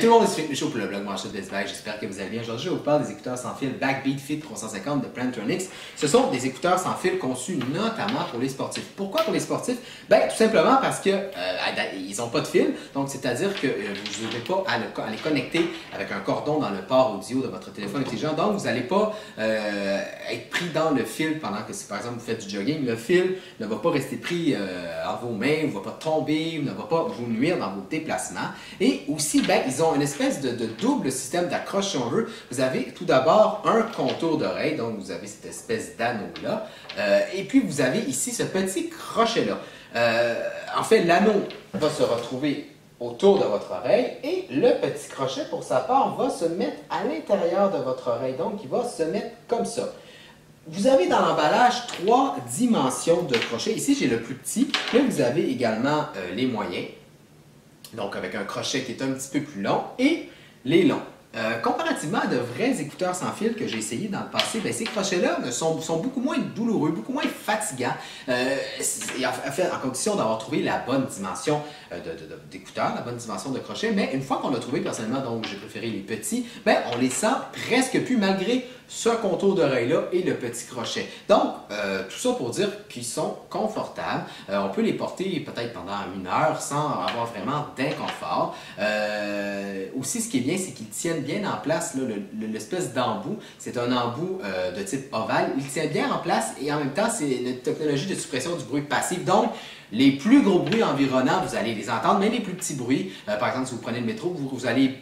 Hey tout le monde, c'est Philippe Michaud pour le blog Manchette Best Buy. J'espère que vous allez bien. Aujourd'hui, je vais vous parler des écouteurs sans fil Backbeat Fit 350 de Plantronics. Ce sont des écouteurs sans fil conçus notamment pour les sportifs. Pourquoi pour les sportifs? Ben, tout simplement parce que ils n'ont pas de fil. Donc, c'est-à-dire que vous n'aurez pas à les connecter avec un cordon dans le port audio de votre téléphone intelligent. Donc, vous n'allez pas être pris dans le fil pendant que, si par exemple vous faites du jogging, le fil ne va pas rester pris en vos mains, ne va pas tomber, ne va pas vous nuire dans vos déplacements. Et aussi, ben, ils ont une espèce de double système d'accroche si on veut. Vous avez tout d'abord un contour d'oreille, donc vous avez cette espèce d'anneau-là. Et puis vous avez ici ce petit crochet-là. En fait, l'anneau va se retrouver autour de votre oreille et le petit crochet, pour sa part, va se mettre à l'intérieur de votre oreille. Donc, il va se mettre comme ça. Vous avez dans l'emballage 3 dimensions de crochet. Ici, j'ai le plus petit, mais vous avez également les moyens. Donc, avec un crochet qui est un petit peu plus long et les longs. Comparativement à de vrais écouteurs sans fil que j'ai essayé dans le passé, bien, ces crochets-là sont beaucoup moins douloureux, beaucoup moins fatigants, en condition d'avoir trouvé la bonne dimension d'écouteurs, la bonne dimension de crochet. Mais une fois qu'on l'a trouvé personnellement, donc j'ai préféré les petits, bien, on les sent presque plus malgré ce contour d'oreille-là et le petit crochet. Donc, tout ça pour dire qu'ils sont confortables. On peut les porter peut-être pendant 1 heure sans avoir vraiment d'inconfort. Aussi, ce qui est bien, c'est qu'ils tiennent bien en place l'espèce d'embout. C'est un embout de type ovale. Il tient bien en place et en même temps, c'est une technologie de suppression du bruit passif. Donc, les plus gros bruits environnants, vous allez les entendre, mais les plus petits bruits, par exemple, si vous prenez le métro, vous allez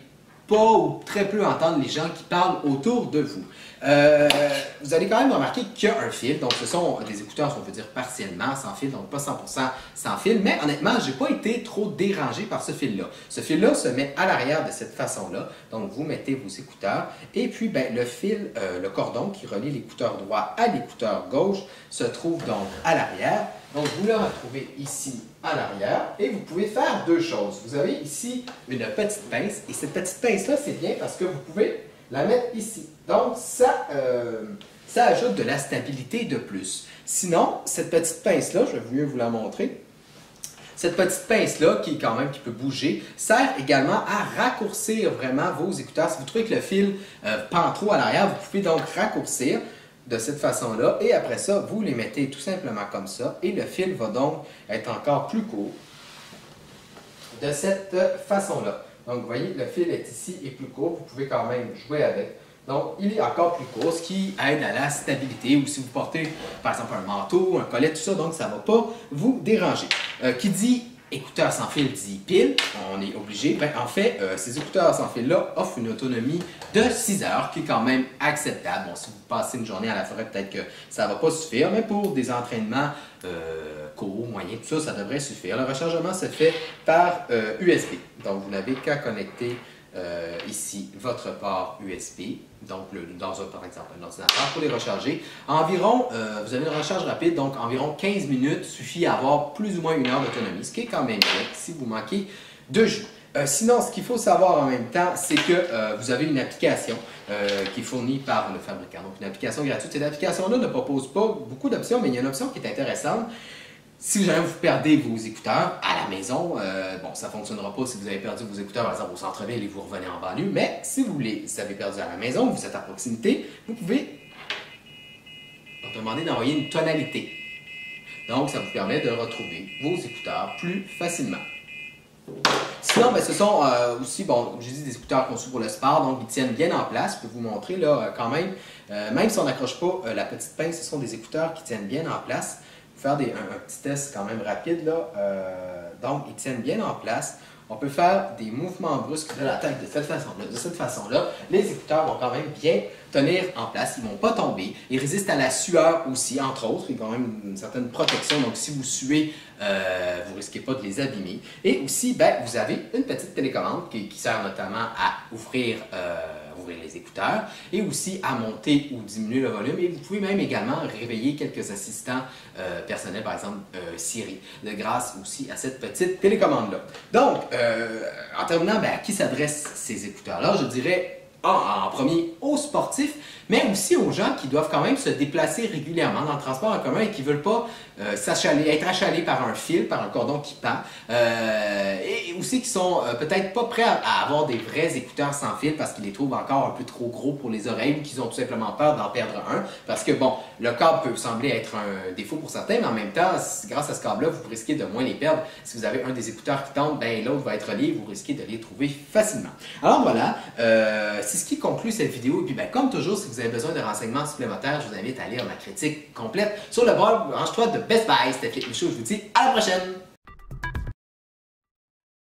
pas ou très peu entendre les gens qui parlent autour de vous. Vous allez quand même remarquer qu'il y a un fil, donc ce sont des écouteurs, on peut dire partiellement sans fil, donc pas 100% sans fil, mais honnêtement, j'ai pas été trop dérangé par ce fil-là. Ce fil-là se met à l'arrière de cette façon-là, donc vous mettez vos écouteurs, et puis ben, le fil, le cordon qui relie l'écouteur droit à l'écouteur gauche se trouve donc à l'arrière. Donc vous le retrouvez ici à l'arrière et vous pouvez faire 2 choses. Vous avez ici une petite pince et cette petite pince-là, c'est bien parce que vous pouvez la mettre ici. Donc ça ajoute de la stabilité de plus. Sinon, cette petite pince-là, je vais mieux vous la montrer. Cette petite pince-là, qui peut bouger, sert également à raccourcir vraiment vos écouteurs. Si vous trouvez que le fil pend trop à l'arrière, vous pouvez donc raccourcir de cette façon-là, et après ça, vous les mettez tout simplement comme ça, et le fil va donc être encore plus court de cette façon-là. Donc, vous voyez, le fil est ici et plus court, vous pouvez quand même jouer avec. Donc, il est encore plus court, ce qui aide à la stabilité, ou si vous portez, par exemple, un manteau, un collet, tout ça, donc ça ne va pas vous déranger. Qui dit écouteurs sans fil dit pile, on est obligé. Ben, en fait, ces écouteurs sans fil-là offrent une autonomie de 6 heures, qui est quand même acceptable. Bon, si vous passez une journée à la forêt, peut-être que ça ne va pas suffire, mais pour des entraînements courts, moyens, tout ça, ça devrait suffire. Le rechargement se fait par USB. Donc, vous n'avez qu'à connecter ici votre port USB, donc par exemple un ordinateur pour les recharger. Environ, vous avez une recharge rapide, donc environ 15 minutes suffit à avoir plus ou moins 1 heure d'autonomie, ce qui est quand même bien si vous manquez de jus. Sinon, ce qu'il faut savoir en même temps, c'est que vous avez une application qui est fournie par le fabricant, donc une application gratuite. Cette application-là ne propose pas beaucoup d'options, mais il y a une option qui est intéressante. Si jamais vous perdez vos écouteurs à la maison, bon, ça ne fonctionnera pas si vous avez perdu vos écouteurs, par exemple, au centre-ville et vous revenez en banlieue, mais si vous les avez perdus à la maison, vous êtes à proximité, vous pouvez demander d'envoyer une tonalité. Donc, ça vous permet de retrouver vos écouteurs plus facilement. Sinon, ben, ce sont aussi, bon, j'ai dit des écouteurs conçus pour le sport, donc ils tiennent bien en place. Je peux vous montrer là quand même, même si on n'accroche pas la petite pince, ce sont des écouteurs qui tiennent bien en place. Faire un petit test quand même rapide là. Donc, ils tiennent bien en place. On peut faire des mouvements brusques de la tête de cette façon-là. De cette façon-là, les écouteurs vont quand même bien tenir en place. Ils ne vont pas tomber. Ils résistent à la sueur aussi, entre autres. Ils ont quand même une certaine protection. Donc, si vous suez, vous ne risquez pas de les abîmer. Et aussi, ben, vous avez une petite télécommande qui sert notamment à ouvrir les écouteurs et aussi à monter ou diminuer le volume. Et vous pouvez même également réveiller quelques assistants personnels, par exemple Siri, grâce aussi à cette petite télécommande-là. Donc, en terminant, ben, à qui s'adressent ces écouteurs-là? Je dirais en premier aux sportifs, mais aussi aux gens qui doivent quand même se déplacer régulièrement dans le transport en commun et qui ne veulent pas être achalés par un fil, par un cordon qui pend, et aussi qui sont peut-être pas prêts à avoir des vrais écouteurs sans fil parce qu'ils les trouvent encore un peu trop gros pour les oreilles ou qu'ils ont tout simplement peur d'en perdre un. Parce que bon, le câble peut sembler être un défaut pour certains, mais en même temps, grâce à ce câble-là, vous risquez de moins les perdre. Si vous avez un des écouteurs qui tombe, ben l'autre va être lié, vous risquez de les trouver facilement. Alors voilà, c'est ce qui conclut cette vidéo. Et puis ben, comme toujours, si vous avez besoin de renseignements supplémentaires, je vous invite à lire ma critique complète sur le blog Branche-toi de Best Buy. C'était Philippe Michaud, je vous dis à la prochaine!